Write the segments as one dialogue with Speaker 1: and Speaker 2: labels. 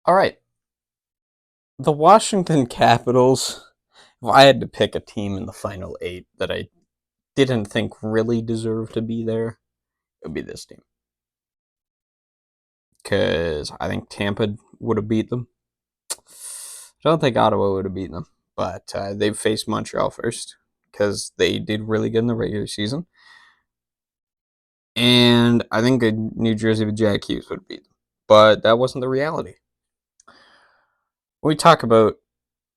Speaker 1: All right. The Washington Capitals. If I had to pick a team in the final eight that I didn't think really deserved to be there, it would be this team. Because I think Tampa would have beat them. I don't think Ottawa would have beaten them. But they faced Montreal first because they did really good in the regular season. And I think New Jersey with Jack Hughes would beat them. But that wasn't the reality. When we talk about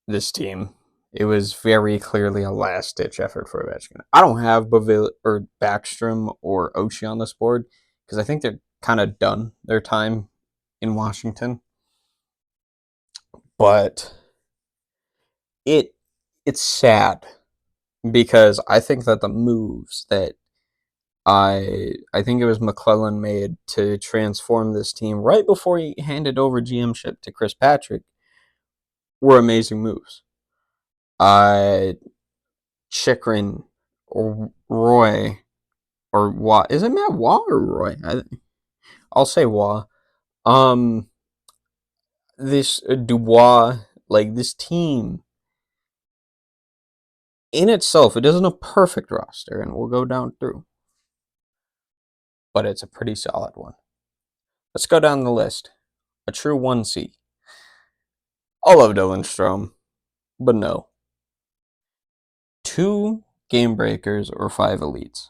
Speaker 1: this team, it was very clearly a last ditch effort for Ovechkin. I don't have Bavil or Backstrom or Oshie on this board because I think they're kind of done their time in Washington. But it it's sad because I think that the moves that I think it was McClellan made to transform this team right before he handed over GMship to Chris Patrick were amazing moves. Uh, Chikrin or Roy or Waugh. Is it Matt Waugh or Roy? I'll say Waugh. Um, this Dubois, like this team in itself, it isn't a perfect roster, and we'll go down through, but it's a pretty solid one. Let's go down the list. A true 1C. I love Dylan Strom, but no. Two game breakers or five elites.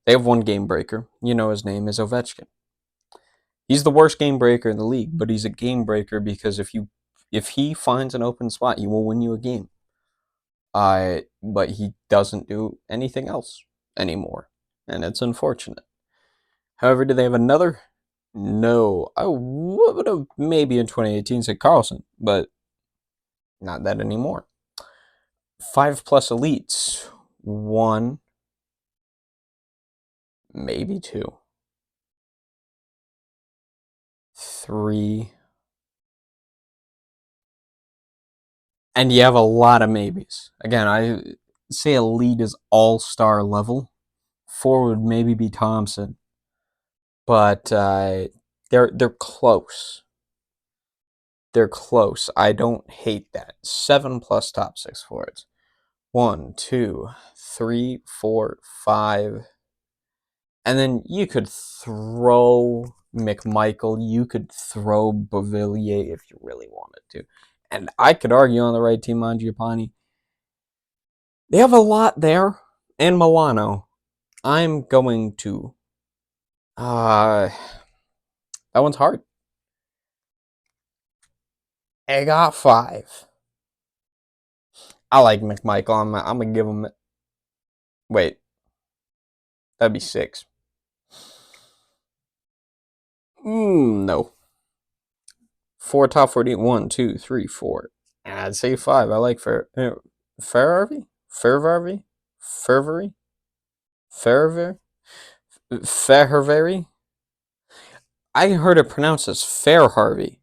Speaker 1: They have one game breaker. You know his name is Ovechkin. He's the worst game breaker in the league, but he's a game breaker because if he finds an open spot, he will win you a game. But he doesn't do anything else anymore, and it's unfortunate. However, do they have another? No, I would have maybe in 2018 said Carlson, but not that anymore. Five plus elites, one, maybe two, three, and you have a lot of maybes. Again, I say elite is all-star level. Four would maybe be Thompson, but they're close. They're close. I don't hate that. Seven plus top six forwards. One, two, three, four, five. And then you could throw McMichael. You could throw Beauvillier if you really wanted to. And I could argue on the right team, Mangiapane. They have a lot there. And Milano. I'm going to. Uh, that one's hard. I got five. I like McMichael. I'm going to give him. Wait. That'd be six. No. Four top 40. One, two, three, four. And I'd say five. I like Ferrari? Ferrari? Ferrari? Ferrari? Ferrari? I heard it pronounced as Fair Harvey,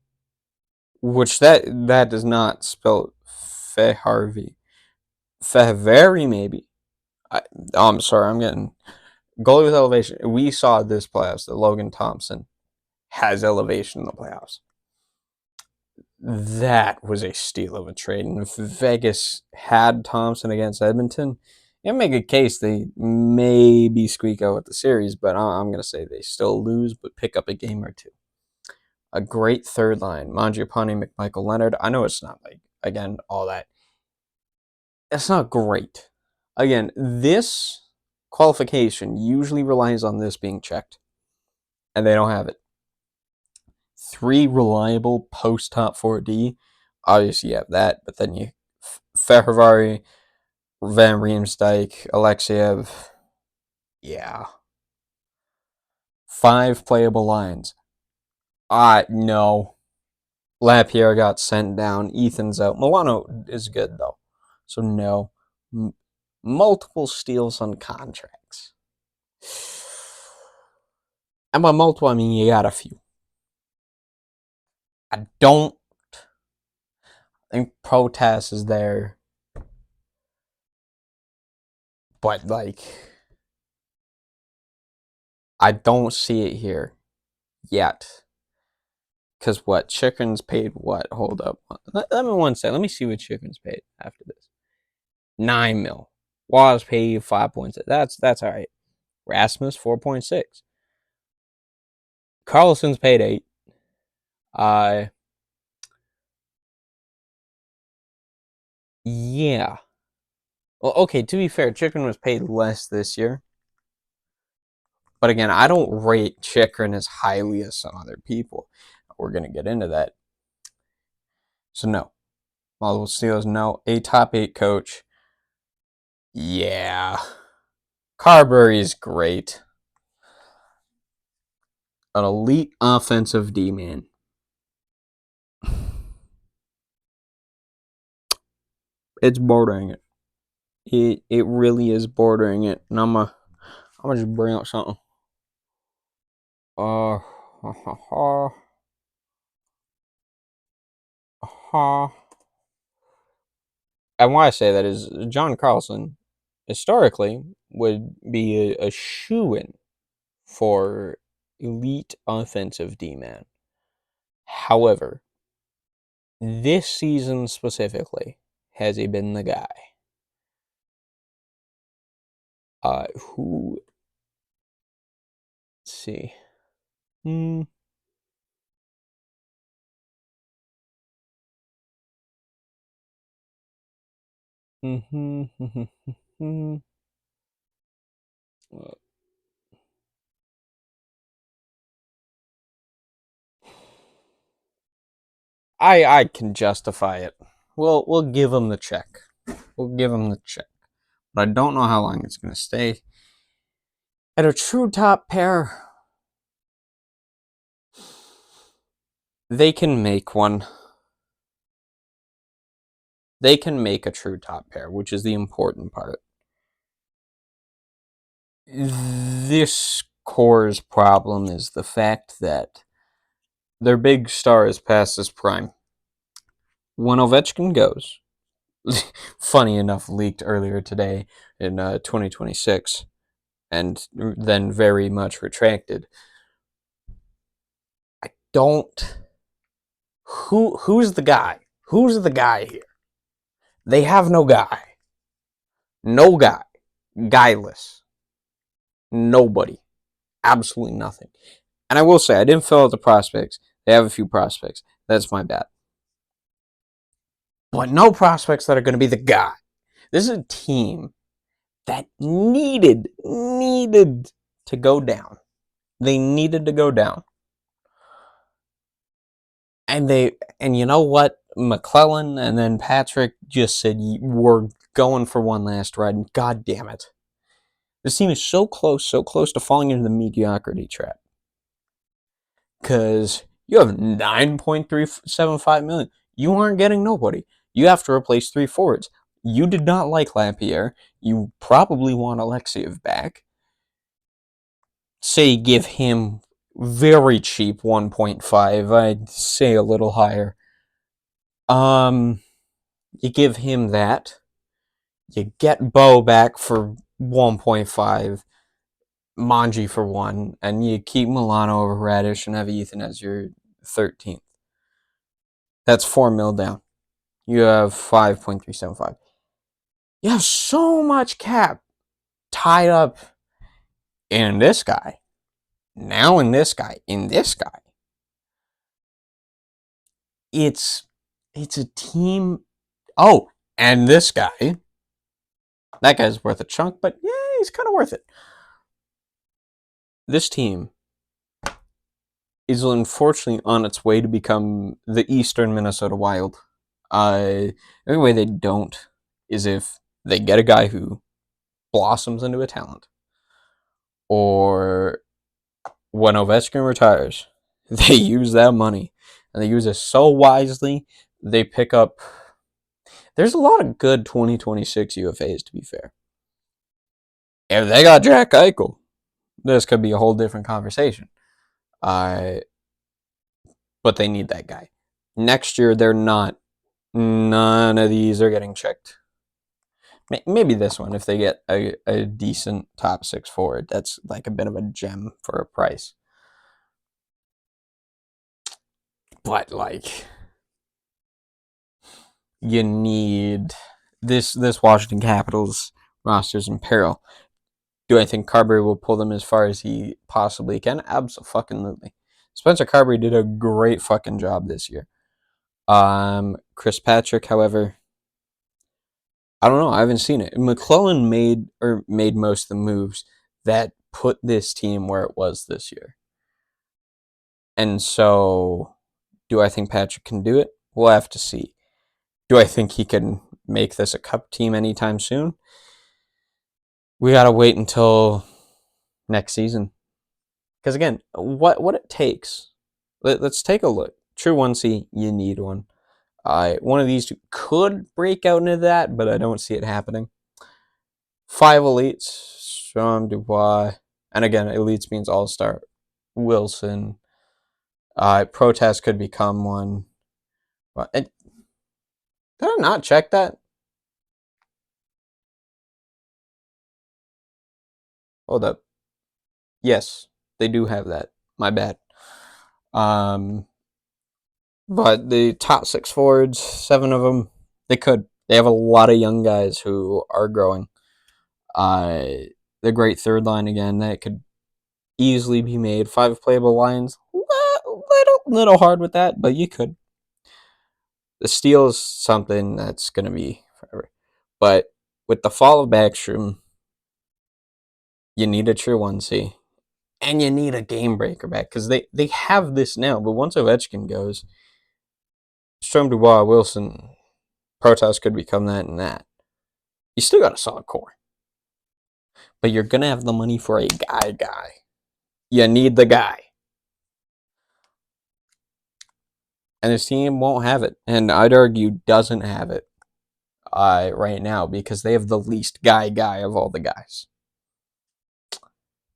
Speaker 1: which that does not spell Harvey. Ferrari maybe. I'm sorry, I'm getting goalie with elevation. We saw this playoffs that Logan Thompson has elevation in the playoffs. That was a steal of a trade. And if Vegas had Thompson against Edmonton, it make a case they maybe squeak out with the series, but I'm going to say they still lose, but pick up a game or two. A great third line, Mangiapane, McMichael, Leonard. I know it's not like, again, all that. It's not great. Again, this qualification usually relies on this being checked, and they don't have it. Three reliable post top 4D. Obviously, you have that, but then you Ferrari, Van Riemsdyk, Alexeyev. Yeah. Five playable lines. No. Lapierre got sent down. Ethan's out. Milano is good, though. So, no. Multiple steals on contracts. And by multiple, I mean you got a few. I don't think Protas is there. But, like, I don't see it here yet. Because what? Chikrin's paid what? Hold up. Let me one second. Let me see what Chikrin's paid after this. 9 mil. Waz paid 5.6. That's all right. Rasmus 4.6. Carlson's paid 8. Yeah. Well, okay, to be fair, Chikrin was paid less this year. But again, I don't rate Chikrin as highly as some other people. We're going to get into that. So, no. Marvel Steelers, no. A top 8 coach. Yeah. Carberry's great. An elite offensive D-man. It's bordering it. It really is bordering it. And I'm gonna just bring up something. And why I say that is John Carlson historically would be a shoo-in for elite offensive D-man. However, this season specifically, has he been the guy? Who? Let's see. I can justify it. We'll give him the check. We'll give him the check. But I don't know how long it's going to stay. At a true top pair, they can make one. They can make a true top pair, which is the important part. This core's problem is the fact that their big star is past his prime. When Ovechkin goes, funny enough, leaked earlier today in 2026, and then very much retracted. I don't. Who's the guy? Who's the guy here? They have no guy. No guy. Guyless. Nobody. Absolutely nothing. And I will say, I didn't fill out the prospects. They have a few prospects. That's my bad. But no prospects that are going to be the guy. This is a team that needed to go down. They needed to go down. And you know what? McClellan and then Patrick just said, we're going for one last ride. And God damn it. This team is so close to falling into the mediocrity trap. Because you have $9.375 million. You aren't getting nobody. You have to replace 3 forwards. You did not like Lapierre. You probably want Alexeyev back. Say give him very cheap 1.5. I'd say a little higher. You give him that. You get Bo back for 1.5. Manji for 1, and you keep Milano over Radish and have Ethan as your 13th. That's 4 mil down. You have 5.375. You have so much cap tied up in this guy. Now in this guy. It's a team. Oh, and this guy. That guy's worth a chunk, but yeah, he's kind of worth it. This team is unfortunately on its way to become the Eastern Minnesota Wild. The only way they don't is if they get a guy who blossoms into a talent, or when Ovechkin retires, they use that money, and they use it so wisely, they pick up. There's a lot of good 2026 UFAs, to be fair. If they got Jack Eichel, this could be a whole different conversation. But they need that guy. Next year, they're not. None of these are getting checked. Maybe this one, if they get a decent top 6 forward. That's like a bit of a gem for a price. But like, you need this Washington Capitals roster's in peril. Do I think Carberry will pull them as far as he possibly can? Absolutely. Spencer Carberry did a great fucking job this year. Chris Patrick, however, I don't know. I haven't seen it. McClellan made most of the moves that put this team where it was this year. And so, do I think Patrick can do it? We'll have to see. Do I think he can make this a cup team anytime soon? We gotta wait until next season. Because again, what it takes. Let's take a look. True 1C, you need one. One of these two could break out into that, but I don't see it happening. 5 elites, Strom, Dubois, and again, elites means all-star. Wilson. Protest could become one. Did I not check that? Hold up. Yes, they do have that. My bad. But the top 6 forwards, 7 of them, they could. They have a lot of young guys who are growing. The great third line again, that could easily be made. 5 playable lines, little hard with that, but you could. The steal is something that's going to be forever. But with the fall of Backstrom, you need a true 1C. And you need a game breaker back. Because they have this now. But once Ovechkin goes, Strom, Dubois, Wilson, Protest could become that and that. You still got a solid core. But you're going to have the money for a guy. You need the guy. And this team won't have it. And I'd argue doesn't have it right now because they have the least guy of all the guys.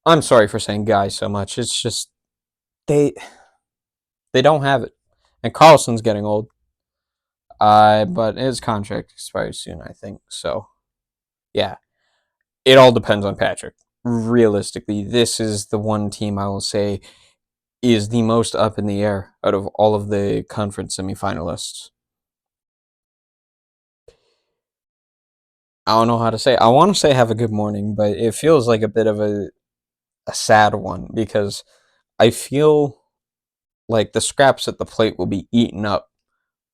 Speaker 1: I'm sorry for saying guy so much. It's just they don't have it. And Carlson's getting old. But his contract expires soon, I think. So, yeah. It all depends on Patrick. Realistically, this is the one team I will say is the most up in the air out of all of the conference semifinalists. I don't know how to say. I want to say have a good morning, but it feels like a bit of a sad one because I feel like the scraps at the plate will be eaten up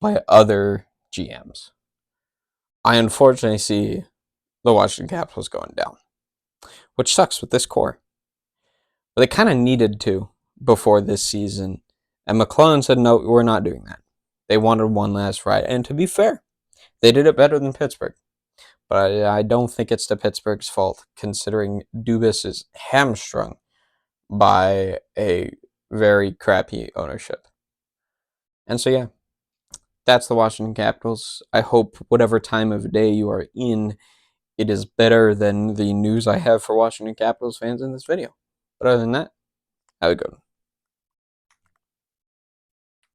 Speaker 1: by other GMs. I unfortunately see the Washington Capitals going down, which sucks with this core. But they kind of needed to before this season. And McClellan said, no, we're not doing that. They wanted one last ride. And to be fair, they did it better than Pittsburgh. But I don't think it's the Pittsburgh's fault, considering Dubas is hamstrung by a very crappy ownership. And so, yeah, that's the Washington Capitals. I hope whatever time of day you are in, it is better than the news I have for Washington Capitals fans in this video. But other than that, have a good one.